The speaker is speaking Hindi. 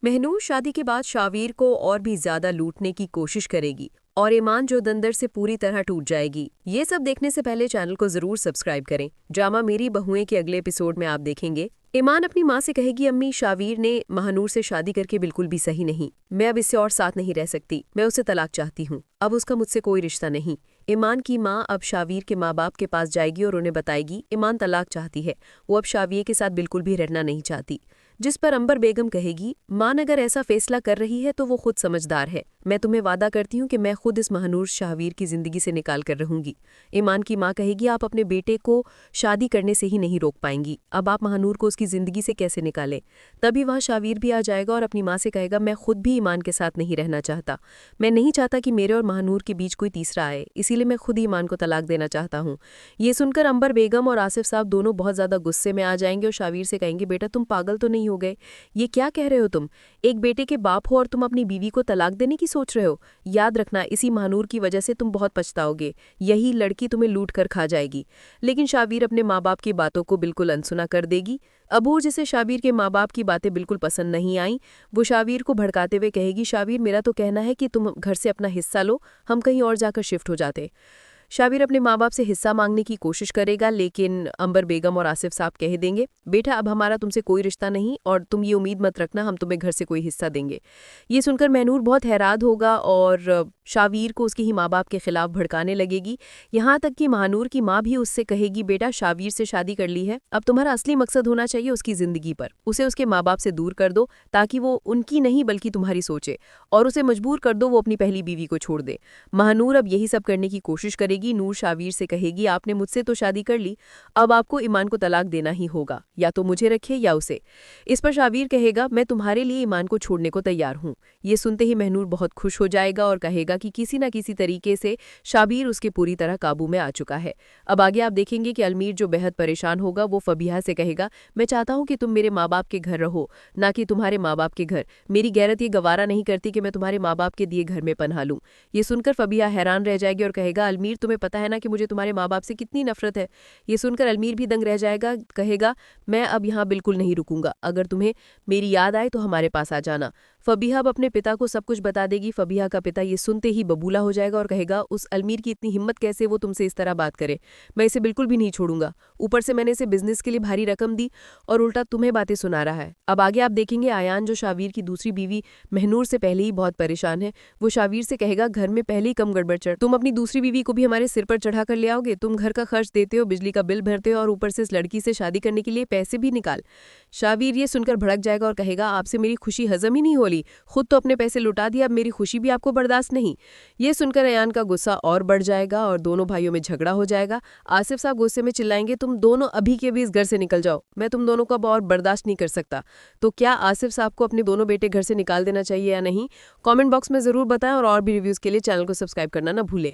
महनूर शादी के बाद शावीर को और भी ज्यादा लूटने की कोशिश करेगी और ईमान जो दंदर से पूरी तरह टूट जाएगी। ये सब देखने से पहले चैनल को जरूर सब्सक्राइब करें। ड्रामा मेरी बहुएं के अगले एपिसोड में आप देखेंगे ईमान अपनी माँ से कहेगी, अम्मी शावीर ने महानूर से शादी करके बिल्कुल भी सही नहीं, मैं अब इससे और साथ नहीं रह सकती, मैं उसे तलाक चाहती हूँ, अब उसका मुझसे कोई रिश्ता नहीं। ईमान की माँ अब शावीर के माँ बाप के पास जाएगी और उन्हें बताएगी ईमान तलाक चाहती है, वो अब शावीर के साथ बिल्कुल भी रहना नहीं चाहती। जिस पर अंबर बेगम कहेगी, मान अगर ऐसा फैसला कर रही है तो वो खुद समझदार है, मैं तुम्हें वादा करती हूँ कि मैं खुद इस महानूर शावीर की जिंदगी से निकाल कर रहूंगी। ईमान की माँ कहेगी, आप अपने बेटे को शादी करने से ही नहीं रोक पाएंगी, अब आप महानूर को उसकी जिंदगी से कैसे निकालें। तभी वहाँ शावीर भी आ जाएगा और अपनी माँ से कहेगा, मैं खुद भी ईमान के साथ नहीं रहना चाहता, मैं नहीं चाहता कि मेरे और महानूर के बीच कोई तीसरा आए, इसीलिए मैं खुद ही ईमान को तलाक देना चाहता हूँ। ये सुनकर अंबर बेगम और आसिफ साहब दोनों बहुत ज्यादा गुस्से में आ जाएंगे और शावीर से कहेंगे, बेटा तुम पागल तो नहीं हो गए, ये क्या कह रहे हो तुम, एक बेटे के बाप हो और तुम अपनी बीवी को तलाक देने की सोच रहे हो। याद रखना, इसी महानूर की वजह से तुम बहुत पछताओगे, यही लड़की तुम्हें लूट कर खा जाएगी। लेकिन शावीर अपने माँ बाप की बातों को बिल्कुल अनसुना कर देगी। अबू, जिसे शावीर के माँ बाप की बातें बिल्कुल पसंद नहीं आईं, वो शावीर को भड़काते हुए कहेगी, शावीर मेरा तो कहना है कि तुम घर से अपना हिस्सा लो, हम कहीं और जाकर शिफ्ट हो जाते। शावीर अपने माँ बाप से हिस्सा मांगने की कोशिश करेगा, लेकिन अंबर बेगम और आसिफ साहब कह देंगे, बेटा अब हमारा तुमसे कोई रिश्ता नहीं और तुम ये उम्मीद मत रखना हम तुम्हें घर से कोई हिस्सा देंगे। ये सुनकर महनूर बहुत हैरान होगा और शावीर को उसके ही माँ बाप के खिलाफ भड़काने लगेगी। यहाँ तक कि महानूर की माँ भी उससे कहेगी, बेटा शावीर से शादी कर ली है, अब तुम्हारा असली मकसद होना चाहिए उसकी जिंदगी पर, उसे उसके माँ बाप से दूर कर दो ताकि वो उनकी नहीं बल्कि तुम्हारी सोचे, और उसे मजबूर कर दो वो अपनी पहली बीवी को छोड़ दे। महानूर अब यही सब करने की कोशिश करेगी। नूर शावीर से कहेगी, आपने मुझसे तो शादी कर ली, अब आपको ईमान को तलाक देना ही होगा, या तो मुझे रखे या उसे। इस पर शावीर कहेगा, मैं तुम्हारे लिए ईमान को छोड़ने को तैयार हूँ। ये सुनते ही महनूर बहुत खुश हो जाएगा और कहेगा कि किसी न किसी तरीके से शावीर उसके पूरी तरह काबू में आ चुका है। अब आगे आप देखेंगे कि अलमीर जो बेहद परेशान होगा वो फबीहा से कहेगा, मैं चाहता हूँ कि तुम मेरे माँ बाप के घर रहो, ना कि तुम्हारे माँ बाप के घर, मेरी गैरत ये गवारा नहीं करती कि मैं तुम्हारे माँ बाप के दिए घर में पनाह लूँ। ये सुनकर फबीहा हैरान रह जाएगी और कहेगा, अलमीर तुम्हें पता है ना कि मुझे तुम्हारे माँ बाप से कितनी नफरत है। ये सुनकर अलमीर भी दंग रह जाएगा, कहेगा, मैं अब यहाँ बिल्कुल नहीं रुकूंगा, अगर तुम्हें मेरी याद आए तो हमारे पास आ जाना। फबीहा अब अपने पिता को सब कुछ बता देगी। फबीहा का पिता ये सुनते ही बबूला हो जाएगा और कहेगा, उस अलमीर की इतनी हिम्मत कैसे वो तुमसे इस तरह बात करे, मैं इसे बिल्कुल भी नहीं छोड़ूंगा, ऊपर से मैंने इसे बिजनेस के लिए भारी रकम दी और उल्टा तुम्हें बातें सुना रहा है। अब आगे आप देखेंगे आयान जो शावीर की दूसरी बीवी महनूर से पहले ही बहुत परेशान है, वो शावीर से कहेगा, घर में पहले ही कम गड़बड़ चढ़, तुम अपनी दूसरी बीवी को भी हमारे सिर पर चढ़ा कर ले आओगे, तुम घर का खर्च देते हो, बिजली का बिल भरते हो और ऊपर से इस लड़की से शादी करने के लिए पैसे भी निकाल। शावीर ये सुनकर भड़क जाएगा और कहेगा, आपसे मेरी खुशी हजम ही नहीं हो रही, खुद तो अपने पैसे लुटा दिया, अब मेरी खुशी भी आपको बर्दाश्त नहीं। ये सुनकर अयान का गुस्सा और बढ़ जाएगा और दोनों भाइयों में झगड़ा हो जाएगा। आसिफ साहब गुस्से में चिल्लाएंगे, तुम दोनों अभी के अभी इस घर से निकल जाओ, मैं तुम दोनों को अब और बर्दाश्त नहीं कर सकता। तो क्या आसिफ साहब को अपने दोनों बेटे घर से निकाल देना चाहिए या नहीं, कमेंट बॉक्स में जरूर बताएं और भी रिव्यूज के लिए चैनल को सब्सक्राइब करना ना भूलें।